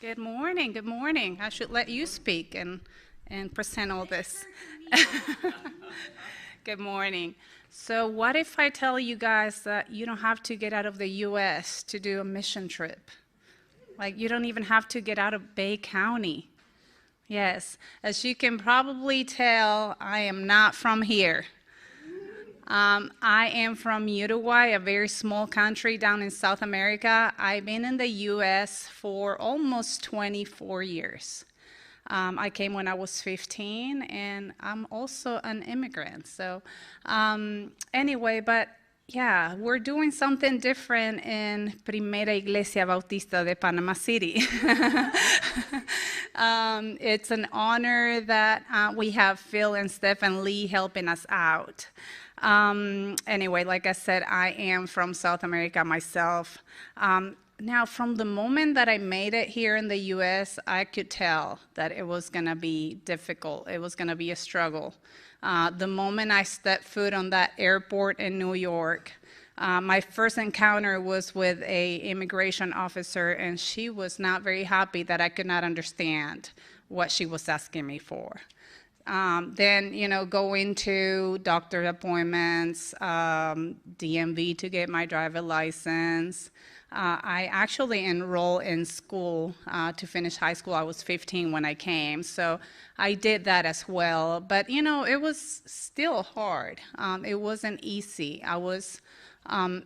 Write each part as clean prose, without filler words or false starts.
Good morning. Good morning. I should let you speak and present all this. Good morning. So, what if I tell you guys that you don't have to get out of the U.S. to do a mission trip? Like, you don't even have to get out of Bay County. Yes, as you can probably tell, I am not from here. I am from Uruguay, a very small country down in South America. I've been in the U.S. for almost 24 years. I came when I was 15, and I'm also an immigrant. So, anyway, but yeah, we're doing something different in Primera Iglesia Bautista de Panama City. It's an honor that we have Phil and Stephen Lee helping us out. Anyway, like I said, I am from South America myself. Now, from the moment that I made it here in the U.S., I could tell that it was going to be difficult. It was going to be a struggle. The moment I stepped foot on that airport in New York, my first encounter was with an immigration officer, and she was not very happy that I could not understand what she was asking me for. Then, going to doctor appointments, DMV to get my driver license. I actually enrolled in school to finish high school. I was 15 when I came, so I did that as well. But, it was still hard. It wasn't easy. I was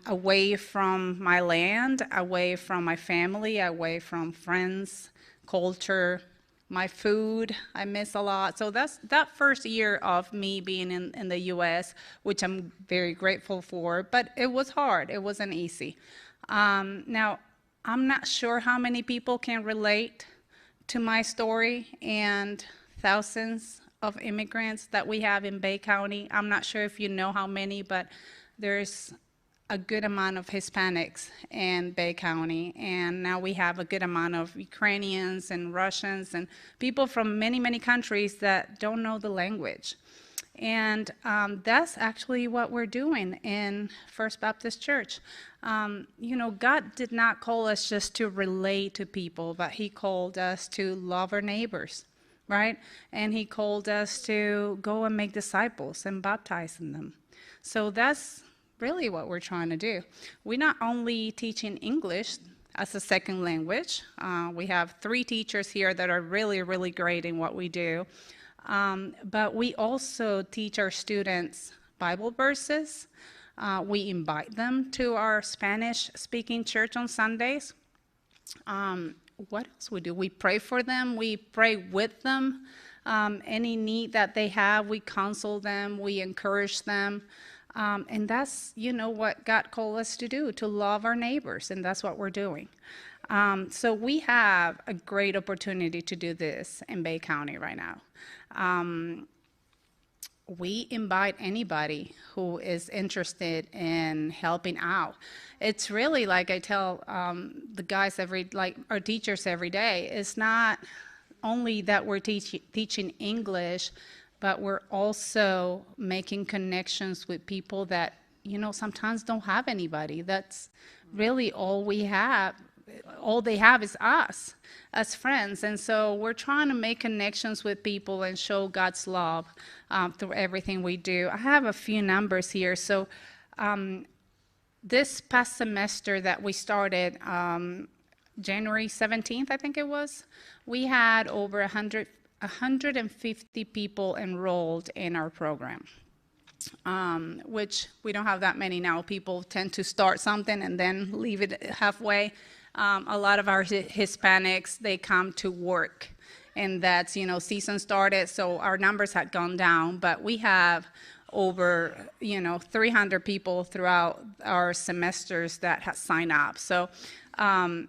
away from my land, away from my family, away from friends, culture, my food. I miss a lot. So that's that first year of me being in the U.S., which I'm very grateful for, but it was hard. It wasn't easy. Now, I'm not sure how many people can relate to my story and thousands of immigrants that we have in Bay County. I'm not sure if you know how many, but there's a good amount of Hispanics in Bay County, and now we have a good amount of Ukrainians and Russians and people from many, many countries that don't know the language. And that's actually what we're doing in First Baptist Church. God did not call us just to relate to people, but He called us to love our neighbors, right? And He called us to go and make disciples and baptize them. So that's really what we're trying to do. We're not only teaching English as a second language. We have 3 teachers here that are really, really great in what we do. But we also teach our students Bible verses. We invite them to our Spanish-speaking church on Sundays. What else we do? We pray for them. We pray with them. Any need that they have, we counsel them. We encourage them. And that's, what God called us to do, to love our neighbors, and that's what we're doing. So we have a great opportunity to do this in Bay County right now. We invite anybody who is interested in helping out. It's really like I tell the guys our teachers every day, it's not only that we're teaching English, but we're also making connections with people that, sometimes don't have anybody. That's really all we have. All they have is us as friends. And so we're trying to make connections with people and show God's love through everything we do. I have a few numbers here. So this past semester that we started, January 17th, I think it was, we had over 150 people enrolled in our program, which we don't have that many now. People tend to start something and then leave it halfway. A lot of our Hispanics, they come to work, and that's, season started, so our numbers had gone down, but we have over, 300 people throughout our semesters that have signed up. So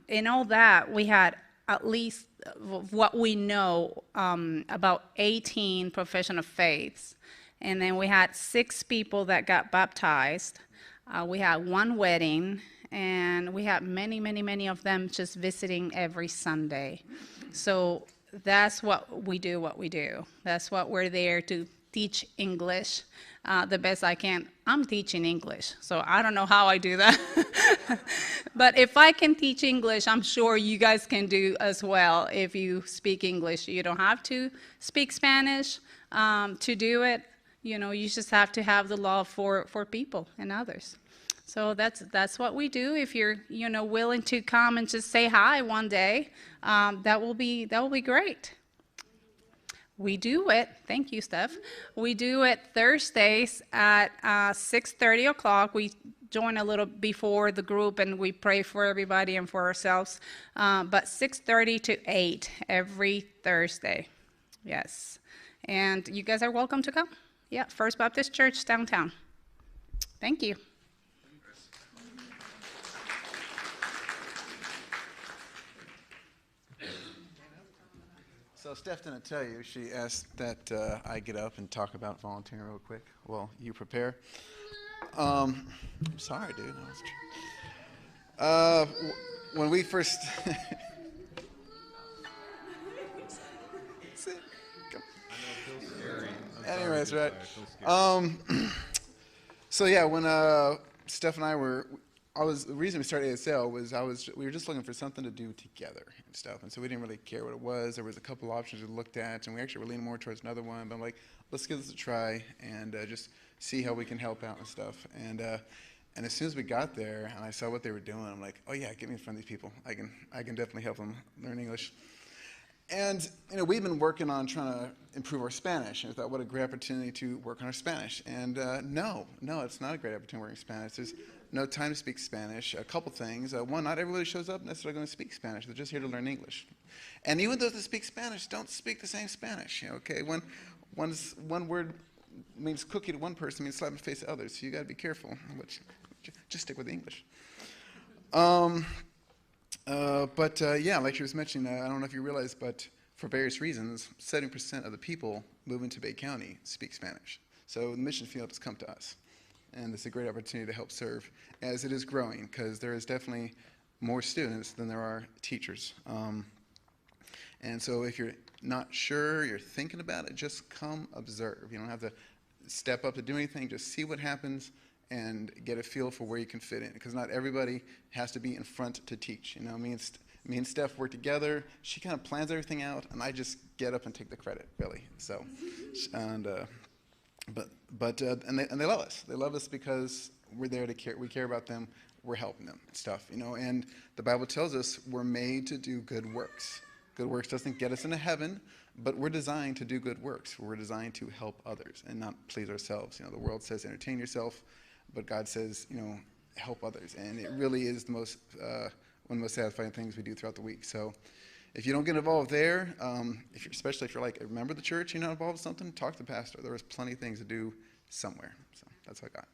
in all that, we had at least what we know, about 18 profession of faiths. And then we had 6 people that got baptized. We had 1 wedding, and we had many, many, many of them just visiting every Sunday. So that's what we do. That's what we're there to teach English the best I can. I'm teaching English, so I don't know how I do that. But if I can teach English, I'm sure you guys can do as well if you speak English. You don't have to speak Spanish to do it. You know, you just have to have the love for people and others. So that's what we do. If you're willing to come and just say hi one day, that will be great. We do it. Thank you, Steph. We do it Thursdays at 6:30 o'clock. We join a little before the group and we pray for everybody and for ourselves. But 6:30 to 8 every Thursday. Yes. And you guys are welcome to come. Yeah, First Baptist Church downtown. Thank you. So Steph didn't tell you. She asked that I get up and talk about volunteering real quick while you prepare. I'm sorry, dude. When we first... Anyways, right. So yeah, when Steph and I were... the reason we started ESL was we were just looking for something to do together and stuff, and so we didn't really care what it was. There was a couple options we looked at, and we actually were leaning more towards another one. But I'm like, let's give this a try and just see how we can help out and stuff. And as soon as we got there and I saw what they were doing, I'm like, oh yeah, get me in front of these people. I can definitely help them learn English. And we've been working on trying to improve our Spanish, and I thought, what a great opportunity to work on our Spanish. And no, it's not a great opportunity working Spanish. There's no time to speak Spanish. A couple things. One, not everybody shows up necessarily going to speak Spanish. They're just here to learn English. And even those that speak Spanish don't speak the same Spanish. Okay, one word means cookie to one person means slap in the face to others. So you got to be careful. Just stick with the English. Yeah, like she was mentioning, I don't know if you realize, but for various reasons, 70% of the people moving to Bay County speak Spanish. So the mission field has come to us. And it's a great opportunity to help serve as it is growing, because there is definitely more students than there are teachers. And so if you're not sure, you're thinking about it, just come observe. You don't have to step up to do anything, just see what happens and get a feel for where you can fit in, because not everybody has to be in front to teach. Me and Steph work together. She kind of plans everything out, and I just get up and take the credit, really. So, and they love us. They love us because we're there to care. We care about them. We're helping them and stuff. And the Bible tells us we're made to do good works. Good works doesn't get us into heaven, but we're designed to do good works. We're designed to help others and not please ourselves. The world says entertain yourself, but God says, help others. And it really is one of the most satisfying things we do throughout the week. So if you don't get involved there, especially if you're like a member of the church, you're not involved in something, talk to the pastor. There is plenty of things to do somewhere. So that's what I got.